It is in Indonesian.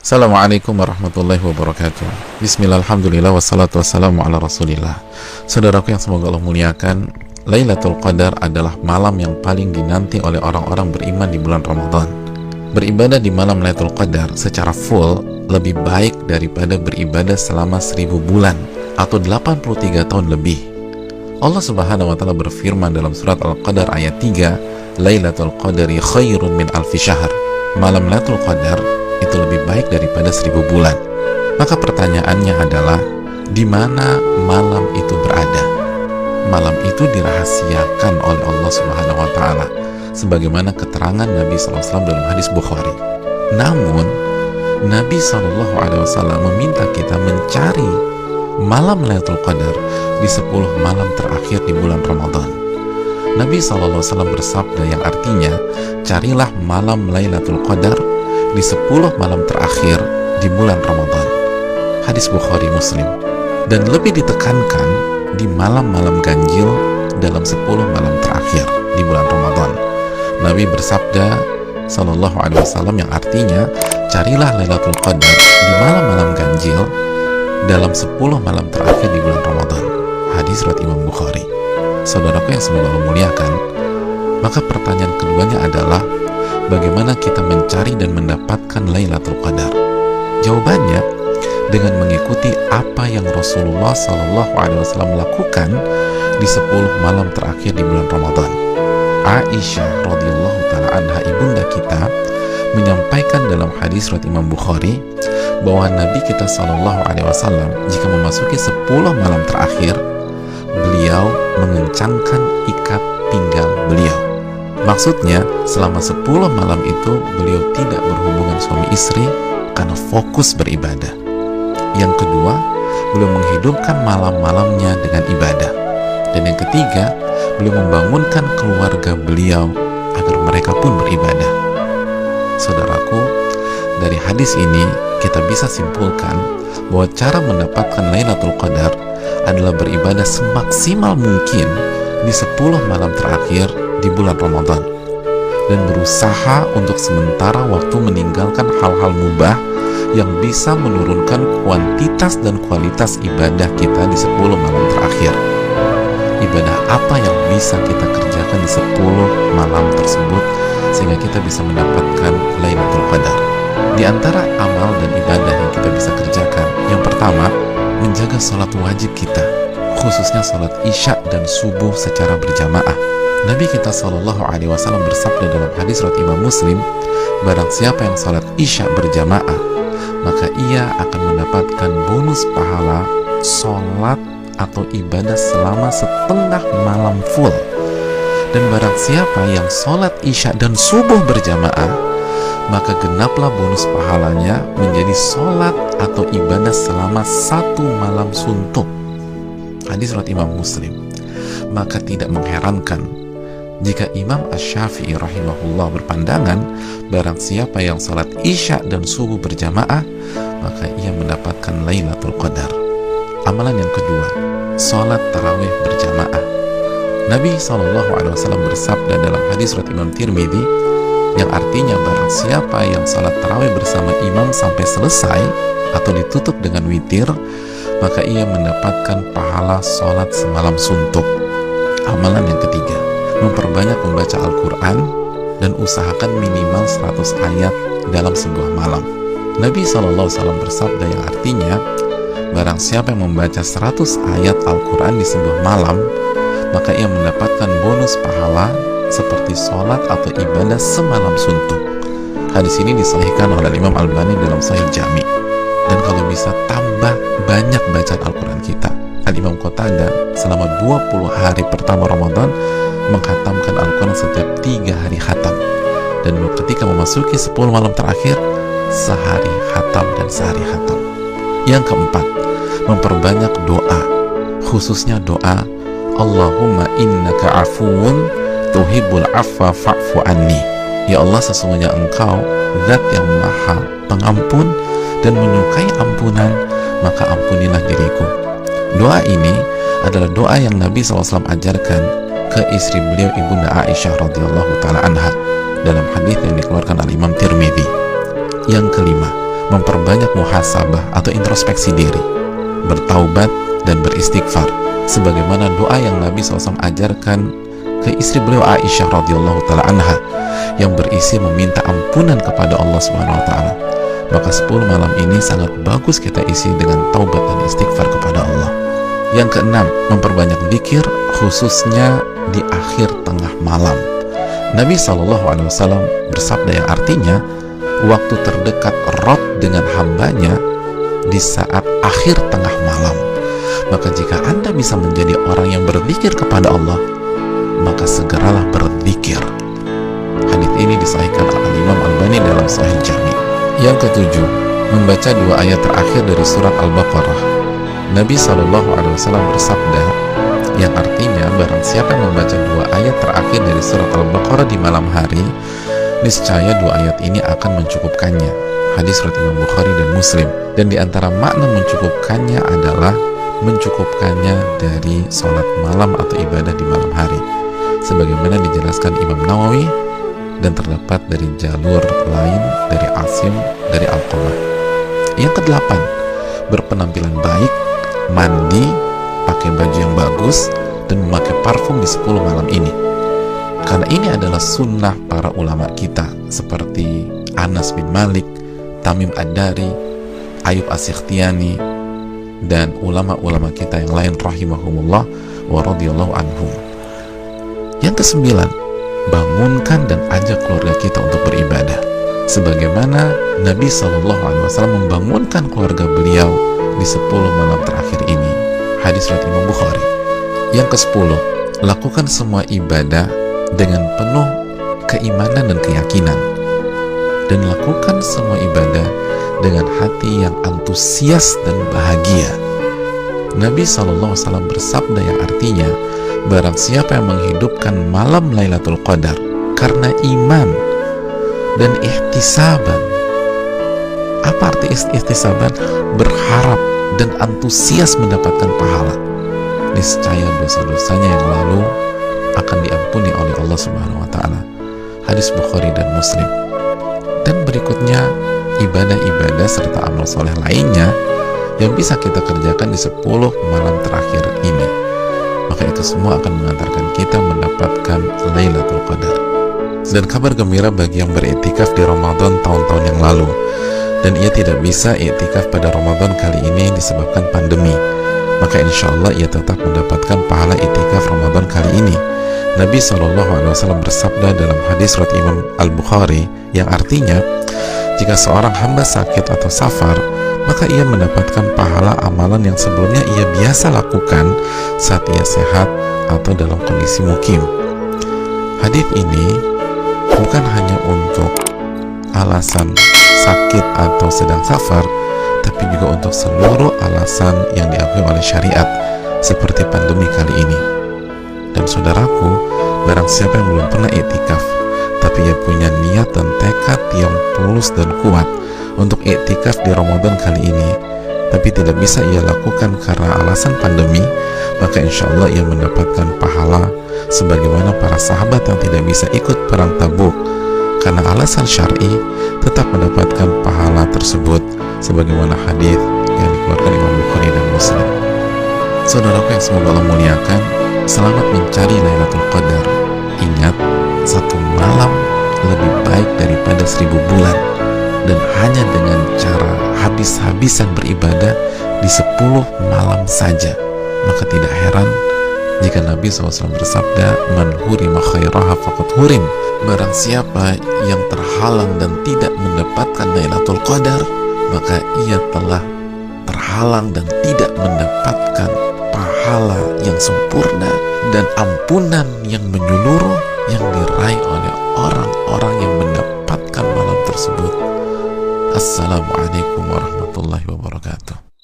Assalamualaikum warahmatullahi wabarakatuh. Bismillah, alhamdulillah, wassalatu wassalamu ala rasulillah. Saudaraku yang semoga Allah muliakan, Lailatul Qadar adalah malam yang paling dinanti oleh orang-orang beriman di bulan Ramadan. Beribadah di malam Lailatul Qadar secara full lebih baik daripada beribadah selama 1000 bulan atau 83 tahun lebih. Allah Subhanahu wa taala berfirman dalam surat Al-Qadar ayat 3, Lailatul Qadari khairun min alfi syahr. Malam Lailatul Qadar itu lebih baik daripada 1000 bulan. Maka pertanyaannya adalah, di mana malam itu berada? Malam itu dirahasiakan oleh Allah Subhanahu wa taala sebagaimana keterangan Nabi SAW dalam hadis Bukhari. Namun Nabi SAW meminta kita mencari malam Lailatul Qadar di 10 malam terakhir di bulan Ramadan. Nabi SAW bersabda yang artinya, carilah malam Lailatul Qadar di 10 malam terakhir di bulan Ramadan. Hadis Bukhari Muslim. Dan lebih ditekankan di malam-malam ganjil dalam 10 malam terakhir di bulan Ramadan. Nabi bersabda sallallahu alaihi wasallam yang artinya, carilah Lailatul Qadar di malam-malam ganjil dalam 10 malam terakhir di bulan Ramadan. Hadis riwayat Imam Bukhari. Saudaraku yang semoga Allah muliakan, maka pertanyaan keduanya adalah, bagaimana kita mencari dan mendapatkan Lailatul Qadar? Jawabannya dengan mengikuti apa yang Rasulullah SAW lakukan di 10 malam terakhir di bulan Ramadan. Aisyah radhiyallahu taala anha, ibunda kita, menyampaikan dalam hadis riwayat Imam Bukhari bahwa Nabi kita SAW jika memasuki 10 malam terakhir, beliau mengencangkan ikat pinggang beliau. Maksudnya, selama 10 malam itu beliau tidak berhubungan suami istri karena fokus beribadah. Yang kedua, beliau menghidupkan malam-malamnya dengan ibadah. Dan yang ketiga, beliau membangunkan keluarga beliau agar mereka pun beribadah. Saudaraku, dari hadis ini kita bisa simpulkan bahwa cara mendapatkan Lailatul Qadar adalah beribadah semaksimal mungkin di 10 malam terakhir di bulan Ramadan, dan berusaha untuk sementara waktu meninggalkan hal-hal mubah yang bisa menurunkan kuantitas dan kualitas ibadah kita di 10 malam terakhir. Ibadah apa yang bisa kita kerjakan di 10 malam tersebut sehingga kita bisa mendapatkan Lailatul Qadar? Di antara amal dan ibadah yang kita bisa kerjakan, yang pertama, menjaga sholat wajib kita, khususnya sholat isya dan subuh secara berjamaah. Nabi kita SAW bersabda dalam hadis riwayat Imam Muslim, barang siapa yang sholat isya berjamaah, maka ia akan mendapatkan bonus pahala sholat atau ibadah selama setengah malam full. Dan barang siapa yang sholat isya dan subuh berjamaah, maka genaplah bonus pahalanya menjadi sholat atau ibadah selama 1 malam suntuk. Hadis riwayat Imam Muslim. Maka tidak mengherankan jika Imam Asy-Syafi'i rahimahullah berpandangan, barang siapa yang sholat isya dan subuh berjamaah, maka ia mendapatkan Lailatul Qadar. Amalan yang kedua, sholat tarawih berjamaah. Nabi SAW bersabda dalam hadis riwayat Imam Tirmidzi yang artinya, barang siapa yang sholat tarawih bersama imam sampai selesai atau ditutup dengan witir, maka ia mendapatkan pahala sholat semalam suntuk. Amalan yang ketiga, memperbanyak membaca Al-Quran dan usahakan minimal 100 ayat dalam sebuah malam. Nabi SAW bersabda yang artinya, barang siapa yang membaca 100 ayat Al-Quran di sebuah malam, maka ia mendapatkan bonus pahala seperti sholat atau ibadah semalam suntuk. Hadis ini disahihkan oleh Imam Albani dalam Sahih Jami. Dan kalau bisa tambah banyak bacaan Al-Quran kita. Al-Imam Qatadah selama 20 hari pertama Ramadan menghatamkan Al-Quran setiap 3 hari khatam. Dan ketika memasuki 10 malam terakhir, sehari khatam dan sehari khatam. Yang keempat, memperbanyak doa, khususnya doa Allahumma innaka afuwun tuhibbul afwa fa'fu anni. Ya Allah, sesungguhnya Engkau Zat yang Maha Pengampun dan menyukai ampunan, maka ampunilah diriku. Doa ini adalah doa yang Nabi SAW ajarkan ke istri beliau, ibunda Aisyah radhiyallahu taala anha, dalam hadis yang dikeluarkan oleh Imam Tirmidzi. Yang kelima, memperbanyak muhasabah atau introspeksi diri, bertaubat dan beristighfar, sebagaimana doa yang Nabi SAW ajarkan ke istri beliau Aisyah radhiyallahu taala anha yang berisi meminta ampunan kepada Allah Subhanahu wa taala. Maka 10 malam ini sangat bagus kita isi dengan taubat dan istighfar kepada Allah. Yang keenam, memperbanyak zikir khususnya di akhir tengah malam. Nabi SAW bersabda yang artinya waktu terdekat Rabb dengan hambanya di saat akhir tengah malam. Maka jika Anda bisa menjadi orang yang berzikir kepada Allah, maka segeralah berzikir. Hadits ini disahihkan oleh Imam Albani dalam Sahih Jami. Yang ketujuh, membaca 2 ayat terakhir dari surat Al-Baqarah. Nabi SAW bersabda yang artinya barang siapa yang membaca 2 ayat terakhir dari surat Al-Baqarah di malam hari, niscaya 2 ayat ini akan mencukupkannya. Hadis riwayat Imam Bukhari dan Muslim. Dan di antara makna mencukupkannya adalah mencukupkannya dari sholat malam atau ibadah di malam hari, sebagaimana dijelaskan Imam Nawawi dan terdapat dari jalur lain dari Asim dari Alqamah. Yang kedelapan, berpenampilan baik, mandi, pakai baju yang bagus, dan memakai parfum di 10 malam ini. Karena ini adalah sunnah para ulama kita seperti Anas bin Malik, Tamim Ad-Dari, Ayub As-Sikhtiyani, dan ulama-ulama kita yang lain rahimahumullah wa radhiyallahu anhum. Yang kesembilan, bangunkan dan ajak keluarga kita untuk beribadah, sebagaimana Nabi SAW membangunkan keluarga beliau di 10 malam terakhir ini. Hadis riwayat Imam Bukhari. Yang ke-10, lakukan semua ibadah dengan penuh keimanan dan keyakinan, dan lakukan semua ibadah dengan hati yang antusias dan bahagia. Nabi SAW bersabda yang artinya barang siapa yang menghidupkan malam Lailatul Qadar karena iman dan ihtisaban. Apa arti ihtisaban? Berharap dan antusias mendapatkan pahala, niscaya dosa-dosanya yang lalu akan diampuni oleh Allah Subhanahu wa taala. Hadis Bukhari dan Muslim. Dan berikutnya ibadah-ibadah serta amal soleh lainnya yang bisa kita kerjakan di 10 malam terakhir ini. Maka itu semua akan mengantarkan kita mendapatkan Lailatul Qadar. Dan kabar gembira bagi yang beriktikaf di Ramadan tahun-tahun yang lalu, dan ia tidak bisa iktikaf pada Ramadan kali ini disebabkan pandemi, maka insya Allah ia tetap mendapatkan pahala iktikaf Ramadan kali ini. Nabi SAW bersabda dalam hadis riwayat Imam Al-Bukhari yang artinya jika seorang hamba sakit atau safar, maka ia mendapatkan pahala amalan yang sebelumnya ia biasa lakukan saat ia sehat atau dalam kondisi mukim. Hadits ini bukan hanya untuk alasan sakit atau sedang safar, tapi juga untuk seluruh alasan yang diakui oleh syariat seperti pandemi kali ini. Dan saudaraku, barang siapa yang belum pernah iktikaf tapi ia punya niat dan tekad yang tulus dan kuat untuk iktikaf di Ramadan kali ini, tapi tidak bisa ia lakukan karena alasan pandemi, maka insya Allah ia mendapatkan pahala sebagaimana para sahabat yang tidak bisa ikut perang Tabuk karena alasan syar'i, tetap mendapatkan pahala tersebut sebagaimana hadis yang dikeluarkan Imam Bukhari dan Muslim. Saudaraku yang semoga Allah muliakan, selamat mencari Lailatul Qadar. Ingat, 1 malam lebih baik daripada 1000 bulan. Dan hanya dengan cara habis-habisan beribadah di 10 malam saja, maka tidak heran jika Nabi SAW bersabda, man hurima khairaha faqad hurim. Barang siapa yang terhalang dan tidak mendapatkan Lailatul Qadar, maka ia telah terhalang dan tidak mendapatkan pahala yang sempurna dan ampunan yang menyeluruh yang diraih oleh orang-orang yang mendapatkan malam tersebut. Assalamualaikum warahmatullahi wabarakatuh.